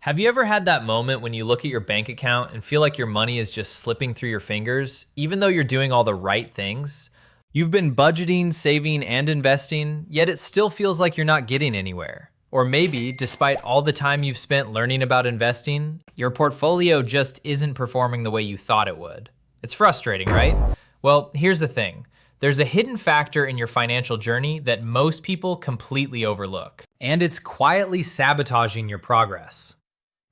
Have you ever had that moment when you look at your bank account and feel like your money is just slipping through your fingers, even though you're doing all the right things? You've been budgeting, saving, and investing, yet it still feels like you're not getting anywhere. Or maybe, despite all the time you've spent learning about investing, your portfolio just isn't performing the way you thought it would. It's frustrating, right? Well, here's the thing. There's a hidden factor in your financial journey that most people completely overlook, and it's quietly sabotaging your progress.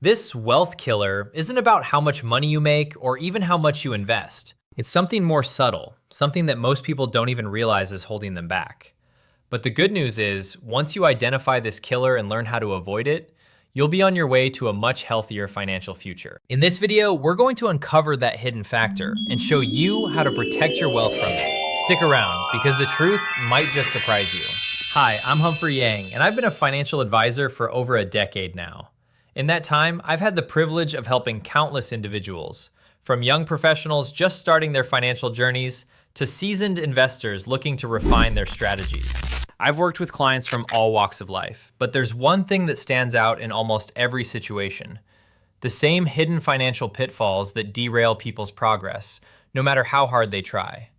This wealth killer isn't about how much money you make or even how much you invest. It's something more subtle, something that most people don't even realize is holding them back. But the good news is, once you identify this killer and learn how to avoid it, you'll be on your way to a much healthier financial future. In this video, we're going to uncover that hidden factor and show you how to protect your wealth from it. Stick around, because the truth might just surprise you. Hi, I'm Humphrey, and I've been a financial advisor for over a decade now. In that time, I've had the privilege of helping countless individuals, from young professionals just starting their financial journeys to seasoned investors looking to refine their strategies. I've worked with clients from all walks of life, but there's one thing that stands out in almost every situation: the same hidden financial pitfalls that derail people's progress, no matter how hard they try.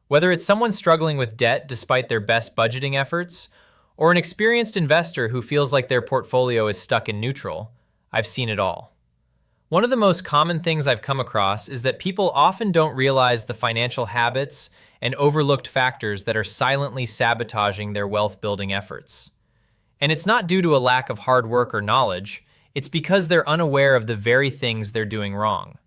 Whether it's someone struggling with debt despite their best budgeting efforts, or an experienced investor who feels like their portfolio is stuck in neutral, I've seen it all. One of the most common things I've come across is that people often don't realize the financial habits and overlooked factors that are silently sabotaging their wealth building efforts. And it's not due to a lack of hard work or knowledge, it's because they're unaware of the very things they're doing wrong.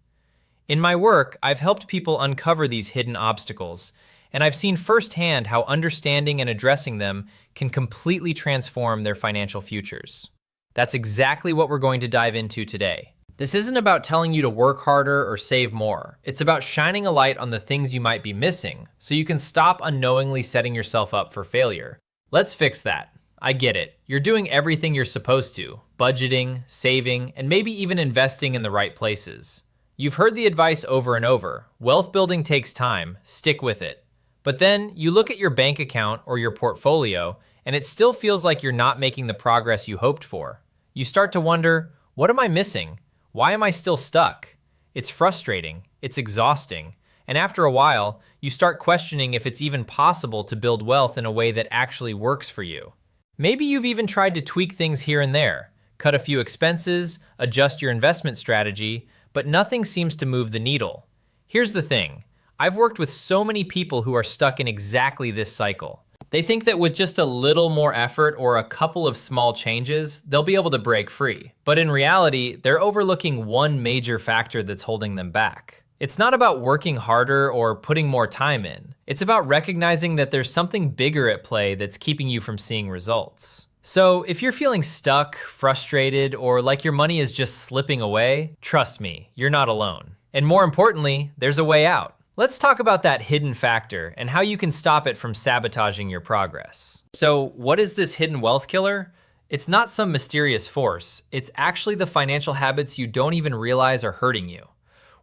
In my work, I've helped people uncover these hidden obstacles, and I've seen firsthand how understanding and addressing them can completely transform their financial futures. That's exactly what we're going to dive into today. This isn't about telling you to work harder or save more. It's about shining a light on the things you might be missing so you can stop unknowingly setting yourself up for failure. Let's fix that. I get it. You're doing everything you're supposed to, budgeting, saving, and maybe even investing in the right places. You've heard the advice over and over. Wealth building takes time. Stick with it. But then you look at your bank account or your portfolio, and it still feels like you're not making the progress you hoped for. You start to wonder, what am I missing? Why am I still stuck? It's frustrating, it's exhausting, and after a while, you start questioning if it's even possible to build wealth in a way that actually works for you. Maybe you've even tried to tweak things here and there, cut a few expenses, adjust your investment strategy, but nothing seems to move the needle. Here's the thing. I've worked with so many people who are stuck in exactly this cycle. They think that with just a little more effort or a couple of small changes, they'll be able to break free. But in reality, they're overlooking one major factor that's holding them back. It's not about working harder or putting more time in. It's about recognizing that there's something bigger at play that's keeping you from seeing results. So if you're feeling stuck, frustrated, or like your money is just slipping away, trust me, you're not alone. And more importantly, there's a way out. Let's talk about that hidden factor and how you can stop it from sabotaging your progress. So what is this hidden wealth killer? It's not some mysterious force. It's actually the financial habits you don't even realize are hurting you.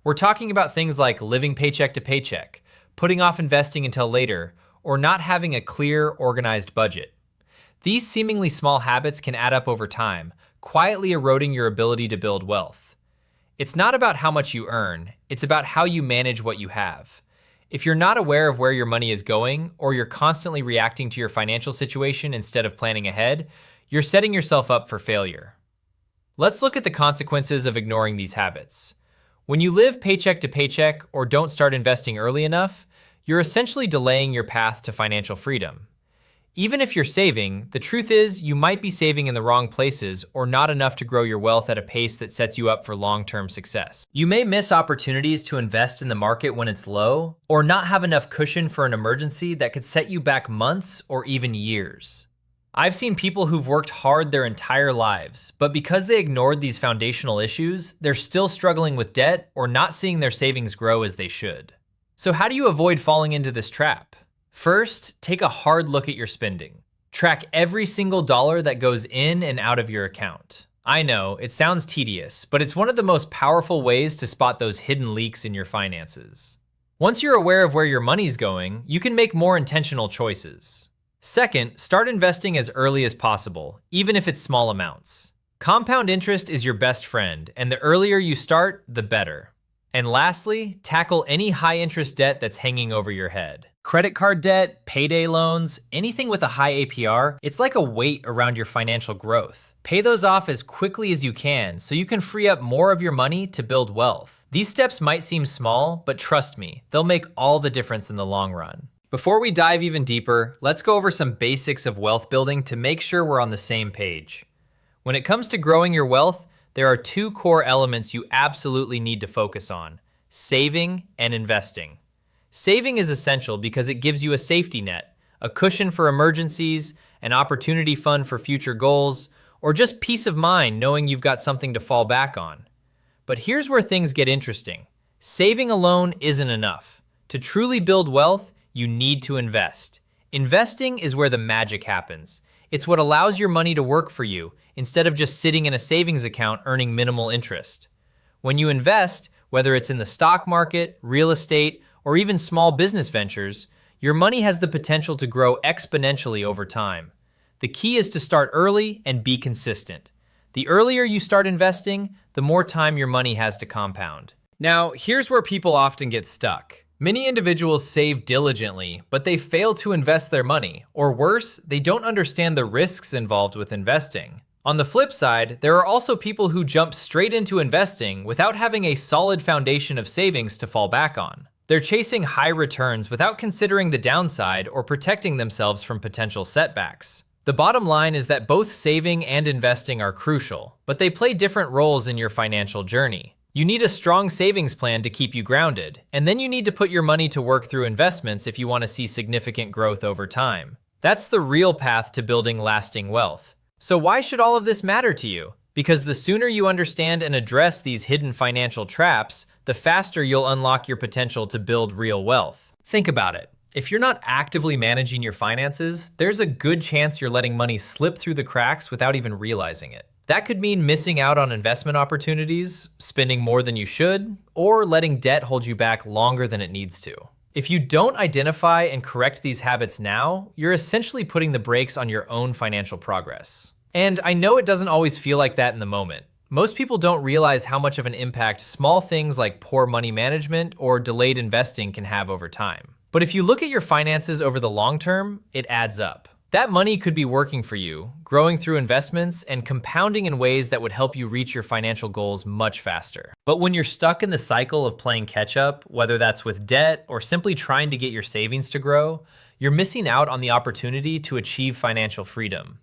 We're talking about things like living paycheck to paycheck, putting off investing until later, or not having a clear, organized budget. These seemingly small habits can add up over time, quietly eroding your ability to build wealth. It's not about how much you earn, it's about how you manage what you have. If you're not aware of where your money is going, or you're constantly reacting to your financial situation instead of planning ahead, you're setting yourself up for failure. Let's look at the consequences of ignoring these habits. When you live paycheck to paycheck or don't start investing early enough, you're essentially delaying your path to financial freedom. Even if you're saving, the truth is you might be saving in the wrong places or not enough to grow your wealth at a pace that sets you up for long-term success. You may miss opportunities to invest in the market when it's low, or not have enough cushion for an emergency that could set you back months or even years. I've seen people who've worked hard their entire lives, but because they ignored these foundational issues, they're still struggling with debt or not seeing their savings grow as they should. So how do you avoid falling into this trap? First, take a hard look at your spending. Track every single dollar that goes in and out of your account. I know, it sounds tedious, but it's one of the most powerful ways to spot those hidden leaks in your finances. Once you're aware of where your money's going, you can make more intentional choices. Second, start investing as early as possible, even if it's small amounts. Compound interest is your best friend, and the earlier you start, the better. And lastly, tackle any high interest debt that's hanging over your head. Credit card debt, payday loans, anything with a high APR, it's like a weight around your financial growth. Pay those off as quickly as you can so you can free up more of your money to build wealth. These steps might seem small, but trust me, they'll make all the difference in the long run. Before we dive even deeper, let's go over some basics of wealth building to make sure we're on the same page. When it comes to growing your wealth, there are two core elements you absolutely need to focus on: saving and investing. Saving is essential because it gives you a safety net, a cushion for emergencies, an opportunity fund for future goals, or just peace of mind knowing you've got something to fall back on. But here's where things get interesting. Saving alone isn't enough. To truly build wealth, you need to invest. Investing is where the magic happens. It's what allows your money to work for you instead of just sitting in a savings account earning minimal interest. When you invest, whether it's in the stock market, real estate, or even small business ventures, your money has the potential to grow exponentially over time. The key is to start early and be consistent. The earlier you start investing, the more time your money has to compound. Now, here's where people often get stuck. Many individuals save diligently, but they fail to invest their money, or worse, they don't understand the risks involved with investing. On the flip side, there are also people who jump straight into investing without having a solid foundation of savings to fall back on. They're chasing high returns without considering the downside or protecting themselves from potential setbacks. The bottom line is that both saving and investing are crucial, but they play different roles in your financial journey. You need a strong savings plan to keep you grounded, and then you need to put your money to work through investments if you want to see significant growth over time. That's the real path to building lasting wealth. So why should all of this matter to you? Because the sooner you understand and address these hidden financial traps, the faster you'll unlock your potential to build real wealth. Think about it. If you're not actively managing your finances, there's a good chance you're letting money slip through the cracks without even realizing it. That could mean missing out on investment opportunities, spending more than you should, or letting debt hold you back longer than it needs to. If you don't identify and correct these habits now, you're essentially putting the brakes on your own financial progress. And I know it doesn't always feel like that in the moment. Most people don't realize how much of an impact small things like poor money management or delayed investing can have over time. But if you look at your finances over the long term, it adds up. That money could be working for you, growing through investments, and compounding in ways that would help you reach your financial goals much faster. But when you're stuck in the cycle of playing catch up, whether that's with debt or simply trying to get your savings to grow, you're missing out on the opportunity to achieve financial freedom.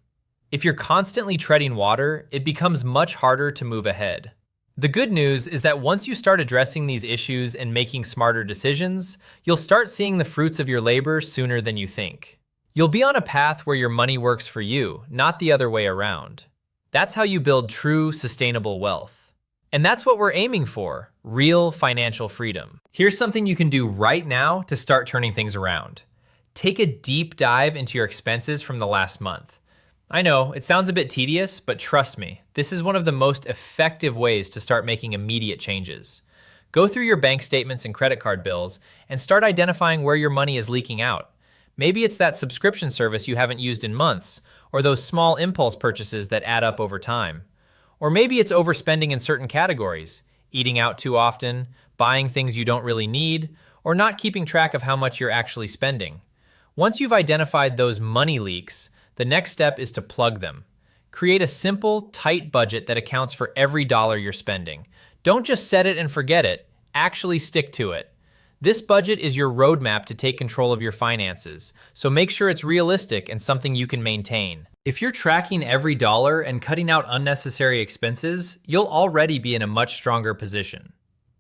If you're constantly treading water, it becomes much harder to move ahead. The good news is that once you start addressing these issues and making smarter decisions, you'll start seeing the fruits of your labor sooner than you think. You'll be on a path where your money works for you, not the other way around. That's how you build true, sustainable wealth. And that's what we're aiming for, real financial freedom. Here's something you can do right now to start turning things around. Take a deep dive into your expenses from the last month. I know, it sounds a bit tedious, but trust me, this is one of the most effective ways to start making immediate changes. Go through your bank statements and credit card bills and start identifying where your money is leaking out. Maybe it's that subscription service you haven't used in months, or those small impulse purchases that add up over time. Or maybe it's overspending in certain categories, eating out too often, buying things you don't really need, or not keeping track of how much you're actually spending. Once you've identified those money leaks, the next step is to plug them. Create a simple, tight budget that accounts for every dollar you're spending. Don't just set it and forget it, actually stick to it. This budget is your roadmap to take control of your finances, so make sure it's realistic and something you can maintain. If you're tracking every dollar and cutting out unnecessary expenses, you'll already be in a much stronger position.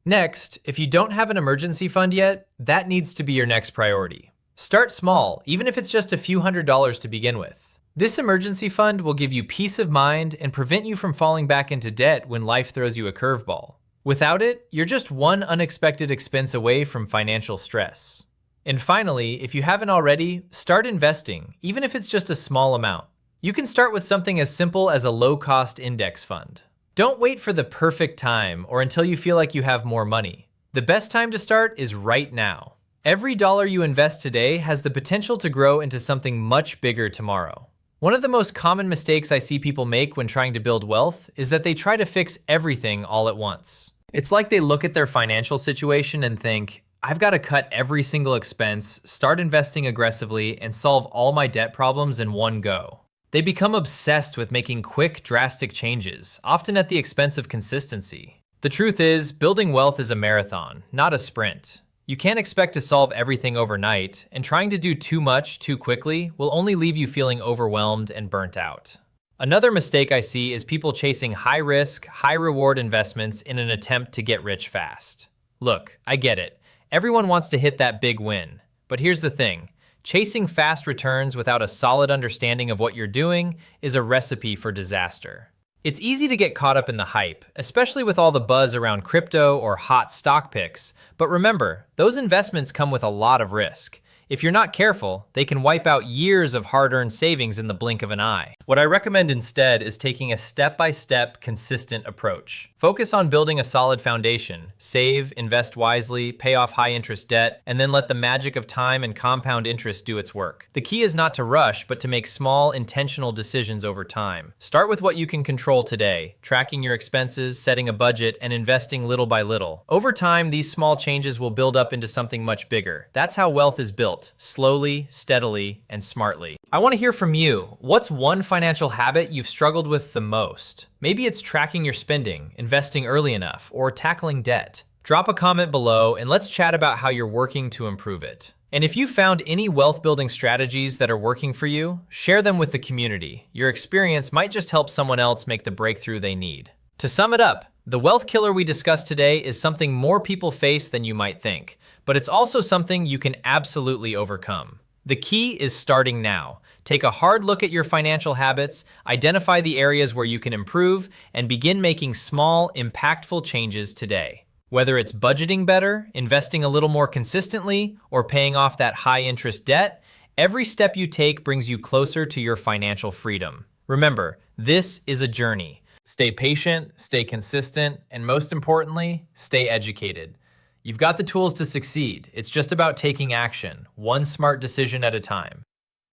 Next, if you don't have an emergency fund yet, that needs to be your next priority. Start small, even if it's just a few $100s to begin with. This emergency fund will give you peace of mind and prevent you from falling back into debt when life throws you a curveball. Without it, you're just one unexpected expense away from financial stress. And finally, if you haven't already, start investing, even if it's just a small amount. You can start with something as simple as a low-cost index fund. Don't wait for the perfect time or until you feel like you have more money. The best time to start is right now. Every dollar you invest today has the potential to grow into something much bigger tomorrow. One of the most common mistakes I see people make when trying to build wealth is that they try to fix everything all at once. It's like they look at their financial situation and think, I've got to cut every single expense, start investing aggressively, and solve all my debt problems in one go. They become obsessed with making quick, drastic changes, often at the expense of consistency. The truth is, building wealth is a marathon, not a sprint. You can't expect to solve everything overnight, and trying to do too much too quickly will only leave you feeling overwhelmed and burnt out. Another mistake I see is people chasing high-risk, high-reward investments in an attempt to get rich fast. Look, I get it. Everyone wants to hit that big win. But here's the thing. Chasing fast returns without a solid understanding of what you're doing is a recipe for disaster. It's easy to get caught up in the hype, especially with all the buzz around crypto or hot stock picks. But remember, those investments come with a lot of risk. If you're not careful, they can wipe out years of hard-earned savings in the blink of an eye. What I recommend instead is taking a step-by-step, consistent approach. Focus on building a solid foundation. Save, invest wisely, pay off high-interest debt, and then let the magic of time and compound interest do its work. The key is not to rush, but to make small, intentional decisions over time. Start with what you can control today, tracking your expenses, setting a budget, and investing little by little. Over time, these small changes will build up into something much bigger. That's how wealth is built. Slowly, steadily, and smartly. I want to hear from you. What's one financial habit you've struggled with the most? Maybe it's tracking your spending, investing early enough, or tackling debt. Drop a comment below and let's chat about how you're working to improve it. And if you found any wealth building strategies that are working for you, share them with the community. Your experience might just help someone else make the breakthrough they need. To sum it up, the wealth killer we discussed today is something more people face than you might think, but it's also something you can absolutely overcome. The key is starting now. Take a hard look at your financial habits, identify the areas where you can improve, and begin making small, impactful changes today. Whether it's budgeting better, investing a little more consistently, or paying off that high-interest debt, every step you take brings you closer to your financial freedom. Remember, this is a journey. Stay patient, stay consistent, and most importantly, stay educated. You've got the tools to succeed. It's just about taking action, one smart decision at a time.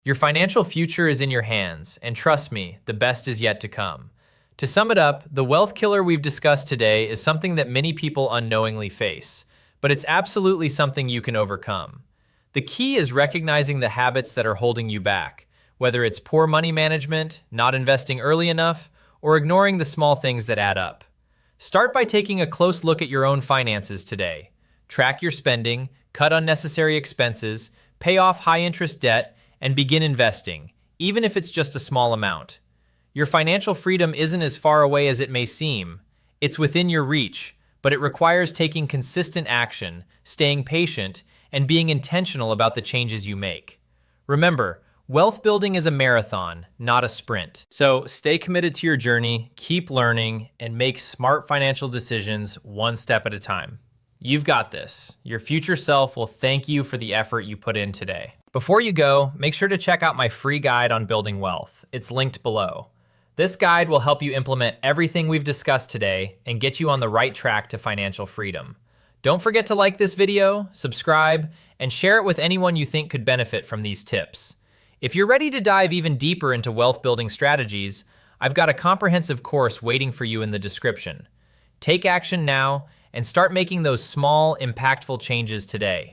Your financial future is in your hands, and trust me, the best is yet to come. To sum it up, the wealth killer we've discussed today is something that many people unknowingly face, but it's absolutely something you can overcome. The key is recognizing the habits that are holding you back, whether it's poor money management, not investing early enough, or ignoring the small things that add up. Start by taking a close look at your own finances today. Track your spending, cut unnecessary expenses, pay off high-interest debt, and begin investing, even if it's just a small amount. Your financial freedom isn't as far away as it may seem. It's within your reach, but it requires taking consistent action, staying patient, and being intentional about the changes you make. Remember, wealth building is a marathon, not a sprint. So stay committed to your journey, keep learning, and make smart financial decisions one step at a time. You've got this. Your future self will thank you for the effort you put in today. Before you go, make sure to check out my free guide on building wealth. It's linked below. This guide will help you implement everything we've discussed today and get you on the right track to financial freedom. Don't forget to like this video, subscribe, and share it with anyone you think could benefit from these tips. If you're ready to dive even deeper into wealth building strategies, I've got a comprehensive course waiting for you in the description. Take action now and start making those small, impactful changes today.